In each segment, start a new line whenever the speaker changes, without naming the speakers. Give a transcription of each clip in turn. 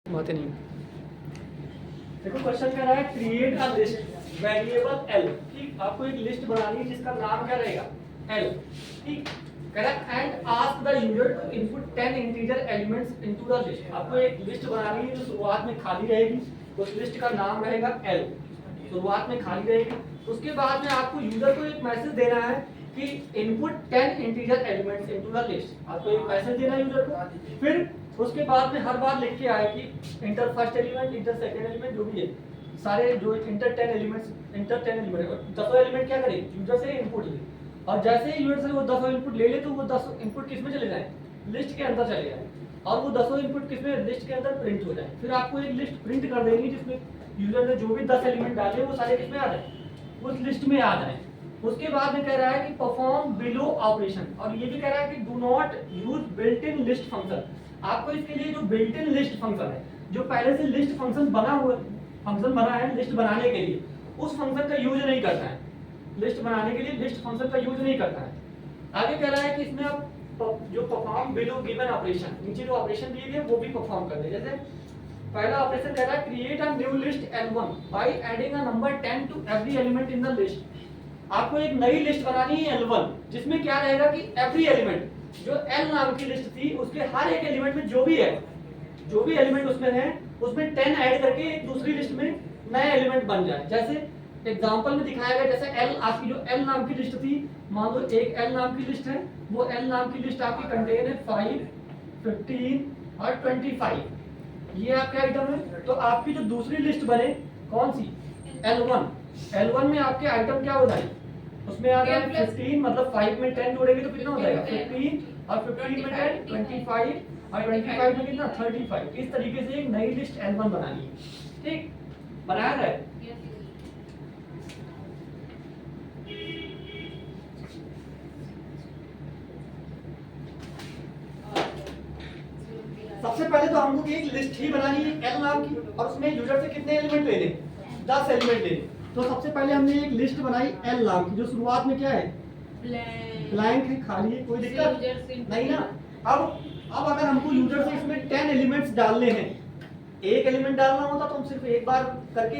बातें नहीं।
देखो क्वेश्चन कह रहा है create a list variable L. ठीक, आपको एक लिस्ट बनानी है जिसका नाम क्या रहेगा, एल। ठीक, कह रहा है and ask the user to input 10 integer elements into the list. आपको एक लिस्ट बनानी है जो शुरुआत में खाली रहेगी, उस लिस्ट का नाम रहेगा एल, शुरुआत में खाली रहेगी। उसके बाद में आपको यूजर को एक मैसेज देना है कि input 10 integer elements into the list. आपको एक मैसेज देना है यूजर को। फिर उसके बाद में हर बार लिख के आए कि inter first element, inter second element, जो भी है सारे जो inter 10 elements, inter 10 element 10 element क्या करें, यूजर से इनपुट ले। और जैसे ही यूजर से वो 10 इनपुट ले ले तो वो 10 इनपुट किस में चले जाए, लिस्ट के अंदर चले जाए, और वो 10 इनपुट किस में, लिस्ट के अंदर प्रिंट हो जाए। फिर आपको एक लिस्ट प्रिंट कर देनी जिसमें यूजर ने जो भी 10 एलिमेंट डाले वो सारे किस में आ जाए, उस लिस्ट में आ जाए। उसके बाद में कह रहा है कि परफॉर्म बिलो ऑपरेशन, और ये भी कह रहा है कि do not use built in list function. आपको इसके लिए जो बिल्ट इन लिस्ट फंक्शन है, जो पहले से लिस्ट फंक्शन बना है लिस्ट बनाने के लिए, उस फंक्शन का यूज नहीं करता है। लिस्ट बनाने के लिए लिस्ट फंक्शन का यूज नहीं करता है। आगे कह रहा है कि इसमें आप जो परफॉर्म बिलो गिवन ऑपरेशन, नीचे जो ऑपरेशन दिए गए वो भी परफॉर्म कर दे। जैसे पहला ऑपरेशन कह रहा है create a new list L1 by adding a number 10 to every element in the list. आपको एक नई लिस्ट बनानी है L1, जिसमें क्या रहेगा कि एवरी एलिमेंट, जो L नाम की लिस्ट थी उसके हर एक एलिमेंट में जो भी एलिमेंट उसमें है उसमें 10 ऐड करके एक दूसरी लिस्ट में नए एलिमेंट बन जाए। जैसे एग्जांपल में दिखाया गया, जैसे L आपकी जो L नाम की लिस्ट थी, मान लो एक L नाम की लिस्ट है, वो L नाम की लिस्ट आपकी कंटेन है 5, 15 और 25। ये आपका आइटम है। तो आपकी जो दूसरी लिस्ट बने कौन सी, L1 में आपके आइटम क्या हो जाए, उसमें आ जाए 15, मतलब 5 में 10 जोड़ेंगे तो कितना हो जाएगा 15, और 15 में 10 25, और 25 में कितना 35। इस तरीके से एक नई लिस्ट L1 बनानी है। ठीक, बनाया जाए। सबसे पहले तो हमको एक लिस्ट ही बनानी है L नाम की, और उसमें यूजर से कितने एलिमेंट लेने, 10 एलिमेंट लेने। तो सबसे पहले हमने एक लिस्ट बनाई L नाम की, जो शुरुआत में क्या है, ब्लैंक है, खाली है, कोई दिक्कत नहीं ना। अब अगर हमको यूजर से इसमें 10 एलिमेंट्स डालने हैं, एक एलिमेंट डालना होता तो हम सिर्फ एक बार करके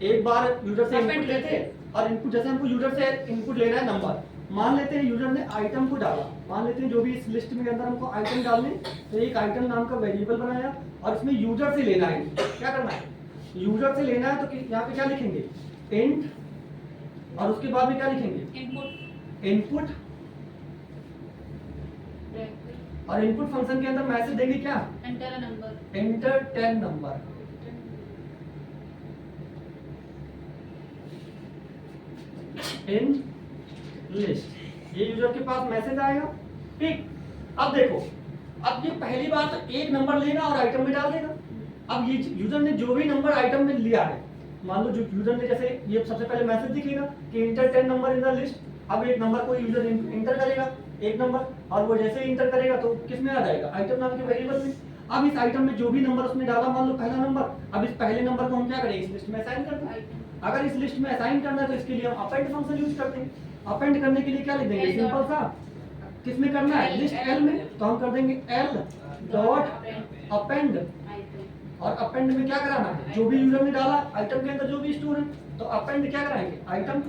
एक बार यूजर से इनपुट लेते, और इनपुट जैसे हमको यूजर से इनपुट लेना है नंबर, मान लेते हैं यूजर ने आइटम को डाला, मान लेते हैं जो भी इस लिस्ट में अंदर हमको आइटम डालने, तो एक आइटम नाम का वेरिएबल बनाया, और इसमें यूजर से लेना है, क्या करना है, यूजर से लेना है। तो यहाँ पे क्या लिखेंगे, इंट, और उसके बाद में क्या लिखेंगे, इनपुट, और इनपुट फंक्शन के अंदर मैसेज देंगे क्या, एंटर 10 नंबर। इन लिस्ट, ये यूजर के पास मैसेज आएगा। ठीक, अब देखो, अब ये पहली बार तो एक नंबर लेगा और आइटम में डाल देगा। अब ये यूजर ने जो भी नंबर आइटम में लिया है, मान लो जो यूजर ने, जैसे ये सबसे पहले मैसेज दिखेगा कि enter 10 number in the list. अब एक नंबर को यूजर इंटर करेगा, एक नंबर, और वो जैसे ही इंटर करेगा तो किस में आ जाएगा, आइटम नाम के वेरिएबल में। अब इस आइटम में जो भी नंबर उसने डाला, मान लो पहला नंबर, अब इस पहले नंबर को हम क्या करेंगे, इस लिस्ट में असाइन कर देंगे। अगर इस लिस्ट में असाइन करना है तो इसके लिए हम अपेंड फंक्शन यूज करते हैं। अपेंड करने के लिए क्या लिख देंगे, सिंपल सा, किस में करना है, लिस्ट L में, तो हम कर देंगे L डॉट अपेंड, और अपेंड में क्या कराना है, जो भी यूजर ने डाला आइटम के अंदर जो भी स्टोर है, तो अपेंड क्या कराएंगे, आइटम।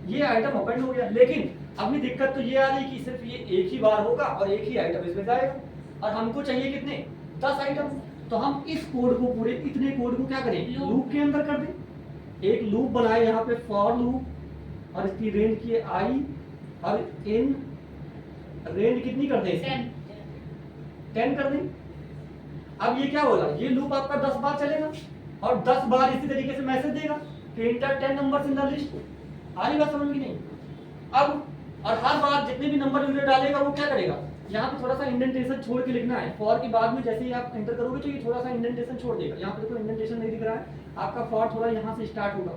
ये आइटम अपेंड हो गया। लेकिन अभी दिक्कत तो ये आ रही कि सिर्फ ये एक ही बार होगा और एक ही आइटम इसमें जाएगा, और हमको चाहिए कितने, 10 आइटम। तो हम इस कोड को, पूरे इतने कोड को क्या करें, लूप के अंदर कर दें। एक लूप बनाए यहाँ पे, फॉर लूप, और इसकी रेंज की आई, और इन रेंज कितनी कर दें, 10 कर दें। अब ये क्या बोला, ये लूप आपका 10 बार चलेगा, और 10 बार इसी तरीके से मैसेज देगा कि enter 10 numbers in the list. आ रही बात समझ में नहीं। अब और हर बार जितने भी नंबर यूजर डालेगा वो क्या करेगा, यहाँ पे थोड़ा सा इंडेंटेशन छोड़ के लिखना है। फॉर के बाद में जैसे ही आप एंटर करोगे तो ये थोड़ा सा इंडेंटेशन छोड़ देगा। यहाँ पे देखो इंडेंटेशन नहीं दिख रहा है, आपका फॉर थोड़ा यहाँ से स्टार्ट होगा।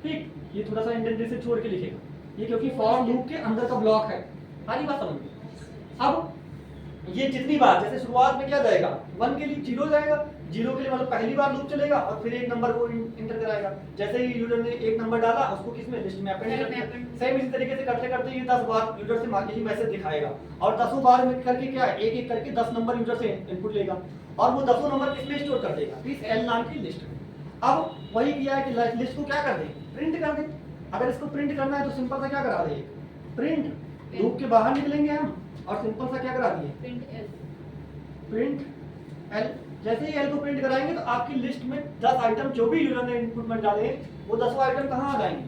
ठीक, ये थोड़ा सा इंडेंटेशन छोड़ के लिखेगा, ये क्योंकि फॉर लूप के अंदर का ब्लॉक है। सारी बात समझ में। अब ये जितनी बार, जैसे शुरुआत में क्या जाएगा, 1 के लिए 0 जाएगा, जीरो के लिए मतलब पहली बार लूप चलेगा और फिर एक नंबर को इंटर कराएगा। जैसे ही यूजर ने एक नंबर डाला उसको किसमें लिस्ट में अपेंड कर दिया। सेम इसी तरीके से करते करते ये 10 बार यूजर से यही मैसेज दिखाएगा और 10 बार में करके क्या है एक एक करके 10 नंबर यूजर से इनपुट लेगा और वो 10 नंबर किसमें स्टोर कर देगा इस एल नाम की लिस्ट में। अब वही किया है कि लिस्ट को क्या कर दें प्रिंट कर दें। अगर इसको प्रिंट करना है तो सिंपल सा क्या करा दें प्रिंट लूप के बाहर निकलेंगे हम और सिंपल सा क्या करा दिए प्रिंट एल। जैसे ही एल को प्रिंट कराएंगे तो आपकी लिस्ट में 10 आइटम जो भी यूजर ने इनपुट में डाले वो 10 आइटम कहाँ आ जाएंगे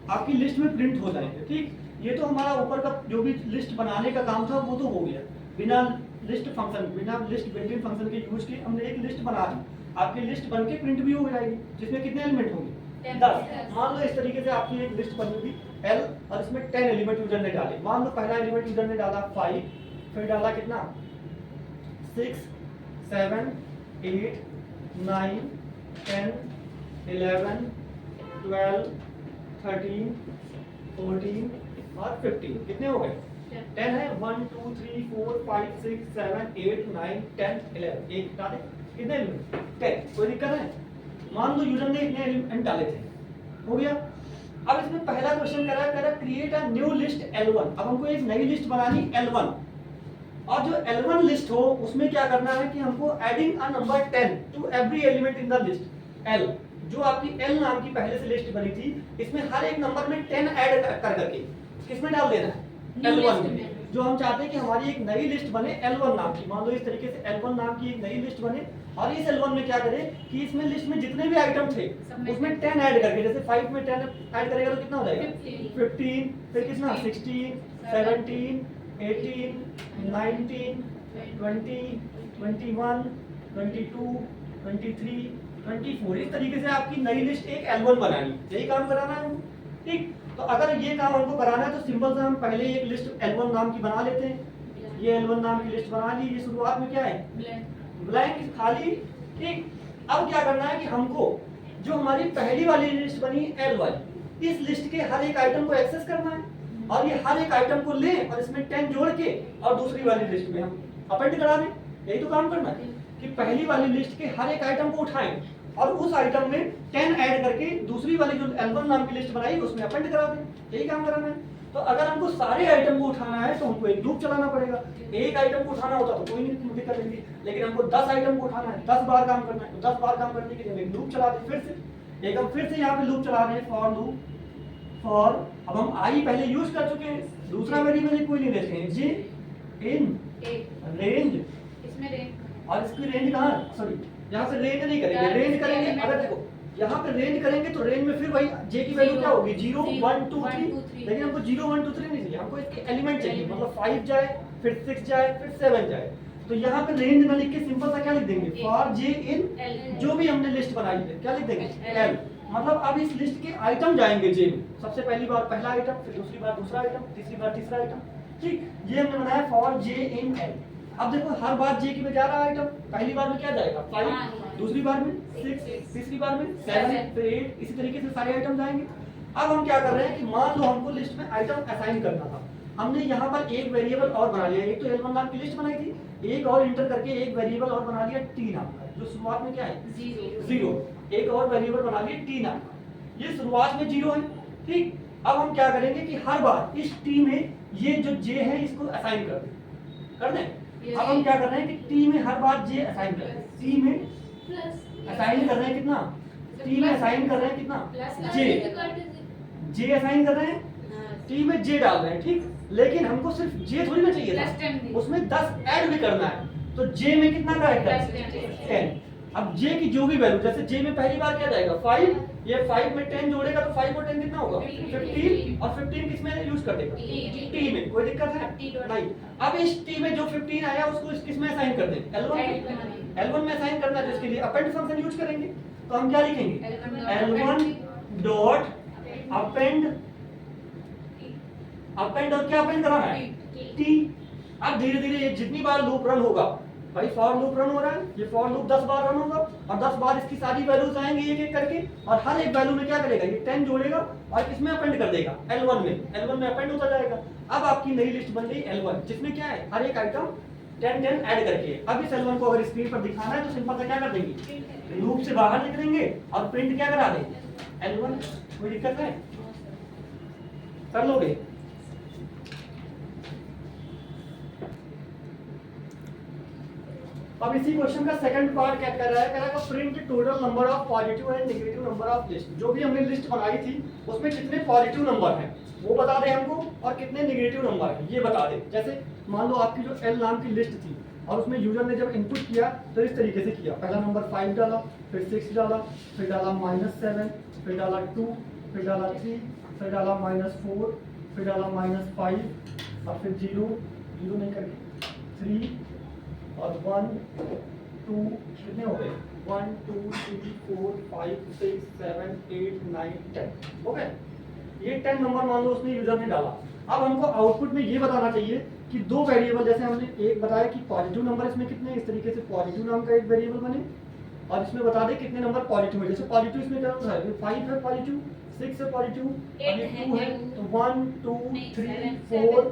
आपकी लिस्ट में प्रिंट हो जाएंगे। ठीक, ये तो हमारा ऊपर का जो भी लिस्ट बनाने का काम था वो तो हो गया बिना लिस्ट फंक्शन बिना लिस्ट बिल्ट इन फंक्शन के यूज के हमने एक लिस्ट बना दी। आपकी लिस्ट बन के प्रिंट भी हो जाएगी जिसमें कितने एलिमेंट होंगे 10। मान लो इस तरीके से आपकी एक लिस्ट बनी हुई एल और इसमें 10 एलिमेंट यूजर ने डाले। मान लो पहला एलिमेंट यूजर ने डाला 5 फिर डाला कितना 6 7 8 9 10 11 12 13 14 और 15 कितने हो गए 10 है 1 2 3 4 5 6 7 8 9 10 11 एक डाले कितने एलिमेंट 10। कोई दिक्कत है। मान लो यूजर ने इतने एलिमेंट डाले थे हो गया। अब इसमें पहला क्वेश्चन कह रहा create a new list L1। अब हमको एक नई लिस्ट बनानी L1 और जो L1 लिस्ट हो उसमें क्या करना है कि हमको adding a number 10 to every element in the list L। जो आपकी L नाम की पहले से लिस्ट बनी थी इसमें हर एक नंबर में 10 ऐड कर करके किसमें डाल देना है L1 में। जो हम चाहते हैं कि हमारी एक नई लिस्ट बने L1 नाम की। मान लो इस तरीके से L1 नाम की एक नई लिस्ट बने और इस L1 में क्या करें कि इसमें लिस्ट में जितने भी आइटम थे उसमें 10 ऐड करके जैसे 5 में 10 ऐड करेगा तो कितना हो जाएगा 15 फिर कितना 16 17 18 19 20 21 22 23 24 इस तरीके से आपकी नई लिस्ट एक L1 बनानी। यही काम कराना है ठीक। तो अगर ये काम हमको कराना है तो सिंपल से हम पहले एक लिस्ट L1 नाम की बना लेते हैं। ये L1 नाम की लिस्ट बना ली। ये शुरुआत में क्या है ब्लैंक खाली ठीक। अब क्या करना है कि हमको जो हमारी पहली वाली लिस्ट बनी L वाली इस लिस्ट के हर एक आइटम को एक्सेस करना है और ये हर एक आइटम को लें और इसमें 10 जोड़ के और दूसरी वाली लिस्ट में हम अपेंड करा दें। यही तो काम करना है कि पहली वाली लिस्ट के हर एक आइटम को उठाएं और उस आइटम में 10 ऐड करके दूसरी वाली जो L1 नाम की लिस्ट बनाई उसमें अपेंड करा दें। यही काम कराना है। तो अगर हमको सारे आइटम को उठाना है तो हमको एक लूप चलाना पड़ेगा। एक आइटम को उठाना होता तो कोई नहीं दिक्कत नहीं, लेकिन हमको 10 आइटम को उठाना है 10 बार काम करना है। तो 10 बार काम करने के लिए एक लूप चला दें। फिर से यहाँ पे लूप चला रहे हैं फॉर लूप फॉर। अब हम आई पहले यूज कर चुके हैं दूसरा वेरिएबल कोई नहीं देते हैं जे इन रेंज
इसमें रेंज
और इसकी रेंज कहाँ सॉरी यहाँ पे रेंज नहीं करेंगे रेंज करेंगे। अगर देखो यहाँ पे रेंज करेंगे तो रेंज में फिर वही जे की वैल्यू क्या होगी 0 1 2 3 लेकिन हमको 0 1 2 3 नहीं चाहिए। हमको इसके एलिमेंट चाहिए मतलब 5 जाए फिर 6 जाए फिर 7 जाए। तो यहाँ पे रेंज में लिख के सिंपल सा क्या लिख देंगे फॉर जे इन जो भी हमने लिस्ट बनाई है क्या लिख देंगे एल। मतलब अब इस लिस्ट के आइटम जाएंगे जे में। सबसे पहली बार पहला आइटम फिर दूसरी बार दूसरा आइटम तीसरी बार तीसरा आइटम ठीक। ये हमने बनाया फॉर जे इन एल। अब देखो हर बार जे की में जा रहा आइटम पहली बार में क्या जाएगा 5 दूसरी बार में 6 तीसरी बार में 7 फिर 8 इसी तरीके से सारे आइटम जाएंगे। अब हम क्या कर रहे हैं कि मान लो हमको लिस्ट में आइटम असाइन करना था। हमने यहाँ पर एक वेरिएबल और बना लिया। एक तो L1 नाम की लिस्ट बनाई थी एक और इंटर करके एक वेरिएबल और बना लिया टी नाम का जो शुरुआत में क्या है 0। एक और वेरिएबल बना लिया टी नाम का ये शुरुआत में 0 है ठीक। अब हम क्या करेंगे कि हर बार इस टी में ये जो जे है इसको असाइन कर दें। अब हम क्या कर रहे हैं कि टी में हर बार जे असाइन कर रहे हैं। टी में असाइन कर रहे हैं कितना टी में असाइन कर रहे हैं कितना जे असाइन कर रहे हैं टी में जे डाल रहे हैं ठीक। लेकिन हमको सिर्फ जे थोड़ी ना चाहिए था उसमें 10 ऐड भी करना है। तो जे में कितना का ऐड करें 10। अब जे की जो भी वैल्यू जैसे जे में पहली बार क्या जाएगा 5 ये 5 में 10 जोड़ेगा तो 5 और 10 कितना होगा 15 और 15 किस में यूज कर देगा टी में। कोई दिक्कत है नहीं। अब इस टी में जो 15 आया उसको किस में असाइन कर दें L1 में असाइन करना है तो इसके लिए अपेंड फंक्शन यूज करेंगे। तो हम क्या लिखेंगे L1 डॉट अपेंड और क्या अपेंड कराना है टी। अब धीरे धीरे ये जितनी बार लूप रन होगा भाई फॉर लूप रन हो रहा है ये फॉर लूप 10 बार रन होगा और 10 बार इसकी सारी वैल्यूज आएंगी एक एक करके और हर एक वैल्यू में क्या करेगा ये 10 जोड़ेगा और किसमें अपेंड कर देगा L1 में अपेंड होता जाएगा। अब आपकी नई लिस्ट बन गई L1 जिसमें क्या है हर एक आइटम 10 10 ऐड करके। अब इस L1 को अगर स्क्रीन पर दिखाना है तो सिंपल से क्या कर देंगे, लूप से बाहर लिख देंगे और प्रिंट क्या करा देंगे L1। कोई दिक्कत है, कर लोगे? अब इसी क्वेश्चन का सेकंड पार्ट क्या कर रहा है, कह रहा है print total number of positive and negative number of list. जो भी हमने लिस्ट बनाई थी उसमें कितने पॉजिटिव नंबर हैं वो बता दे हमको, और कितने नेगेटिव नंबर हैं ये बता दे। जैसे मान लो आपकी जो L नाम की लिस्ट थी और उसमें यूजर ने जब इनपुट किया तो इस तरीके से किया, पहला नंबर 5 डाला, फिर 6 डाला, फिर डाला -7, फिर डाला 2, फिर डाला 3, फिर डाला -4, फिर डाला -5 और फिर 0 नहीं करके 3 और 1 2 कितने हो गए, 1 2 3 4 5 6 7 8 9 10 हो गए। ये 10 नंबर मान लो उसने यूजर ने डाला। अब हमको आउटपुट में ये बताना चाहिए कि दो वेरिएबल, जैसे हमने एक बताया कि पॉजिटिव नंबर इसमें कितने, इस तरीके से पॉजिटिव नाम का एक वेरिएबल बने और इसमें बता दे कितने नंबर पॉजिटिव है। जैसे पॉजिटिव इसमें क्या होता है, 5 है पॉजिटिव, 6 है पॉजिटिव, अभी 2 है तो 1 2 3 4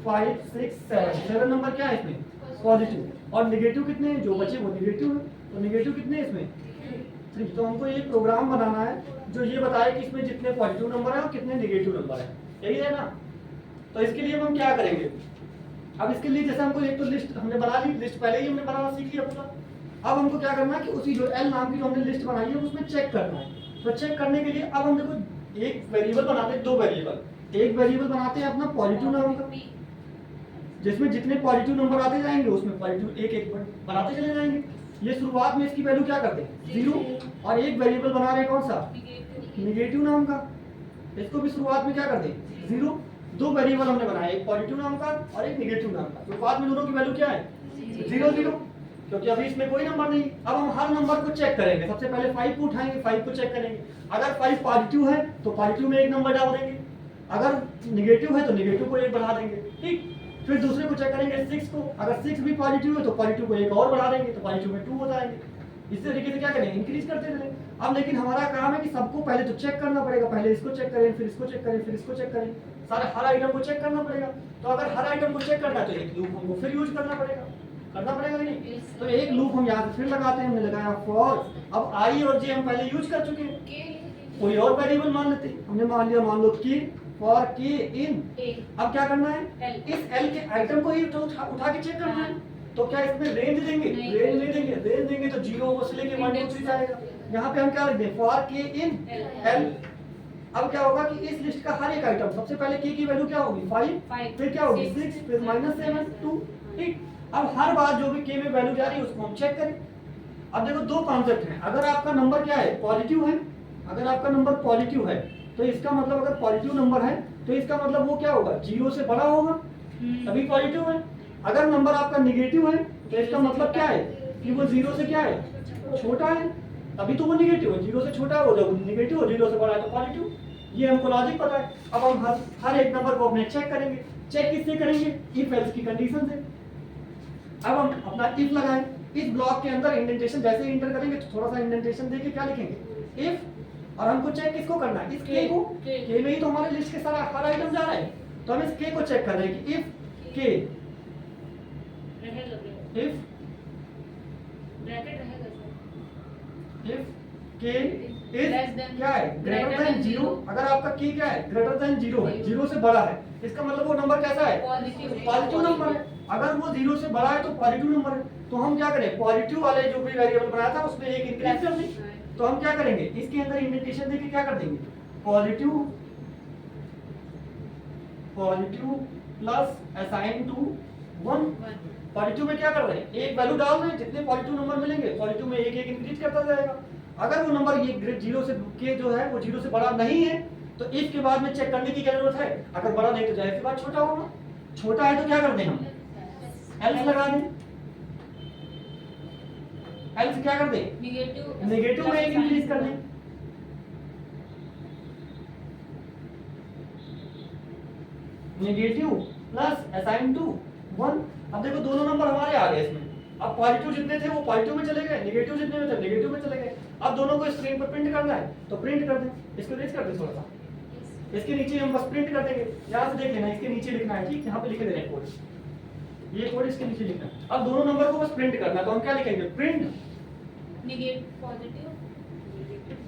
5 6 7 नंबर क्या है इसमें पॉजिटिव। और नेगेटिव कितने हैं, जो बचे वो नेगेटिव है, तो नेगेटिव कितने हैं इसमें 3। तो हमको एक प्रोग्राम बनाना है जो ये बताए कि इसमें जितने पॉजिटिव नंबर है और कितने नेगेटिव नंबर है, यही है ना। तो इसके लिए हम क्या करेंगे, अब इसके लिए जैसे हमको एक तो लिस्ट हमने बना ली, लिस्ट पहले ही हमने बनाना सीख लिया पूरा। अब हमको क्या करना है कि उसी जो L नाम की जो हमने लिस्ट बनाई है उसमें चेक करना है। तो चेक करने के लिए अब हम देखो एक वेरिएबल बनाते हैं, दो वेरिएबल, एक वेरिएबल बनाते हैं अपना पॉजिटिव नाम का, जिसमें जितने पॉजिटिव नंबर आते जाएंगे उसमें पॉजिटिव एक एक बनाते चले जाएंगे। ये शुरुआत में इसकी वैल्यू क्या करते हैं 0, और एक वेरिएबल बना रहे कौन सा नेगेटिव नाम का, इसको भी शुरुआत में क्या करते हैं 0। दो वेरिएबल हमने बनाए, एक पॉजिटिव नाम का और एक नेगेटिव नाम का, शुरुआत में दोनों की वैल्यू क्या है 0 0, क्योंकि अभी इसमें कोई नंबर नहीं। अब हम हर नंबर को चेक करेंगे, सबसे पहले 5 को उठाएंगे, 5 को चेक करेंगे, अगर 5 पॉजिटिव है तो पॉजिटिव में एक नंबर डाल देंगे, अगर नेगेटिव है तो नेगेटिव को एक बढ़ा देंगे, ठीक। फिर दूसरे को चेक करेंगे 6 को, अगर 6 भी पॉजिटिव है तो पॉजिटिव को एक और बढ़ा देंगे तो पॉजिटिव में 2 हो जाएंगे। इस तरीके से क्या करेंगे इंक्रीज करते चलेंगे। अब लेकिन हमारा काम है कि सबको पहले तो चेक करना पड़ेगा, पहले इसको चेक करें, फिर इसको चेक करें, फिर इसको चेक करें, सारे हर आइटम को चेक करना पड़ेगा। तो अगर हर आइटम को चेक करना है तो एक लूप हमको फिर यूज करना पड़ेगा कि नहीं। तो एक लूप हम यहाँ पे फिर लगाते हैं, हमने लगाया फॉर। अब आई और जे हम पहले यूज कर चुके हैं, कोई और वेरिएबल मान लेते हैं, हमने मान लिया, मान लो कि फॉर के इन। अब क्या करना है, इस एल के आइटम को ही उठा के चेक करना है। तो क्या इसमें रेंज देंगे, रेंज नहीं देंगे, रेंज देंगे तो 0 से लेके 1 2 3 जाएगा। यहाँ पे हम क्या लिख दें फॉर के इन एल। अब क्या होगा कि इस लिस्ट का हर एक आइटम, सबसे पहले के की वैल्यू क्या होगी 5, फिर क्या होगी 6, फिर -7 2, ठीक। अब हर बार जो भी के में वैल्यू जा रही है उसको हम चेक करें। अब देखो दो कॉन्सेप्ट हैं, अगर आपका नंबर क्या है पॉजिटिव है, अगर आपका नंबर पॉजिटिव है तो इसका मतलब अगर पॉजिटिव नंबर है तो इसका मतलब वो क्या होगा 0 से बड़ा होगा तभी पॉजिटिव है। अगर नंबर आपका नेगेटिव है तो इसका मतलब क्या है कि वो 0 से क्या है छोटा है, तभी तो वो नेगेटिव है। 0 से छोटा है वो जब नेगेटिव हो, 0 से बड़ा है तो पॉजिटिव। ये हमको लॉजिक पता है। अब हम हर एक नंबर को अपने चेक करेंगे। चेक किससे करेंगे, इफ एल्स की कंडीशन से। अब हम अपना इफ लगाएं, इस ब्लॉक के अंदर इंडेंटेशन जैसे ही इंटर करेंगे तो थोड़ा सा इंडेंटेशन देके क्या लिखेंगे इफ, और हमको चेक किसको करना है इस के को, के में ही तो हमारे लिस्ट के सारा हर आइटम जा रहा है, तो हम इस के को चेक कर रहे हैं कि इफ के, इफ के इज क्या है ग्रेटर देन 0। अगर आपका के क्या है ग्रेटर देन 0 है, 0 से बड़ा है, इसका मतलब वो नंबर कैसा है पॉजिटिव नंबर है। अगर वो 0 से बड़ा है तो पॉजिटिव नंबर है। तो हम क्या करें पॉजिटिव वाले जो भी वेरिएबल बनाया था उसमें एक इंक्रीज कर दें। तो हम क्या करेंगे इसके अंदर इंडेंटेशन देके क्या कर देंगे positive plus assign to 1। Positive में क्या कर रहे हैं एक वैल्यू डाल रहे हैं, जितने पॉजिटिव नंबर मिलेंगे पॉजिटिव में एक एक इंक्रीज करता जाएगा। अगर वो नंबर ये 0 से के जो है वो 0 से बड़ा नहीं है तो इफ के बाद में चेक करने की क्या जरूरत है, अगर बड़ा नहीं तो जाहिर सी बात छोटा होगा। छोटा है तो क्या कर दें हम एल्स लगा दें, एल्स क्या कर दें नेगेटिव में एक इंक्रीज कर दें। Negative plus assign to 1। अब देखो दोनों नंबर हमारे आ गए इसमें। अब पॉजिटिव जितने थे वो पॉजिटिव में चले गए, नेगेटिव जितने में थे नेगेटिव में चले गए। अब दोनों को स्क्रीन पर प्रिंट करना है तो प्रिंट कर दें। इसको रेज कर दें थोड़ा सा, इसके नीचे हम बस प्रिंट कर देंगे। यहाँ से देख लेना इसके नीचे लिखना है, ठीक यहाँ पे लिख दे रहे हैं कोड। ये कोड इसके नीचे लिखना है। अब दोनों नंबर को बस प्रिंट करना है, तो हम क्या लिखेंगे? Print
positive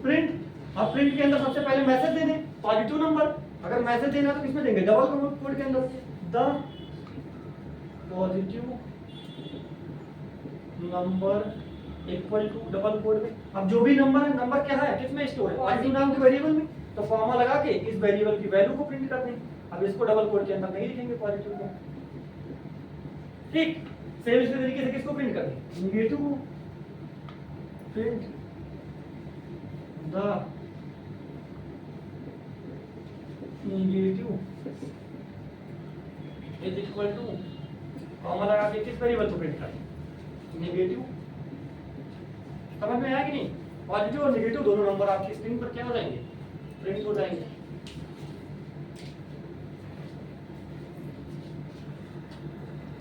print. अब प्रिंट के अंदर सबसे पहले मैसेज दे दें, पॉजिटिव नंबर। अगर मैसेज देना है तो किसमें देंगे? डबल कोड के अंदर, the positive number equal to double code में। अब जो भी नंबर है, नंबर क्या है, किसमें स्टोर है? पॉजिटिव नाम के वेरिएबल में, तो कॉमा लगा के इस वेरिएबल की वैल्यू को प्रिंट कर दें। अब इसको डबल कोड के अंदर नहीं लिखेंगे पॉजिटिव को, ठीक। सेम इसी तरीके से किसको प्रिंट कर दें? नेगेटिव को। Print the negative is equal to, comma लगा के किस वेरिएबल को प्रिंट करें? नेगेटिव। समझ में आया कि नहीं? पॉजिटिव और नेगेटिव दोनों नंबर आपकी स्क्रीन पर क्या हो जाएंगे? प्रिंट हो जाएंगे।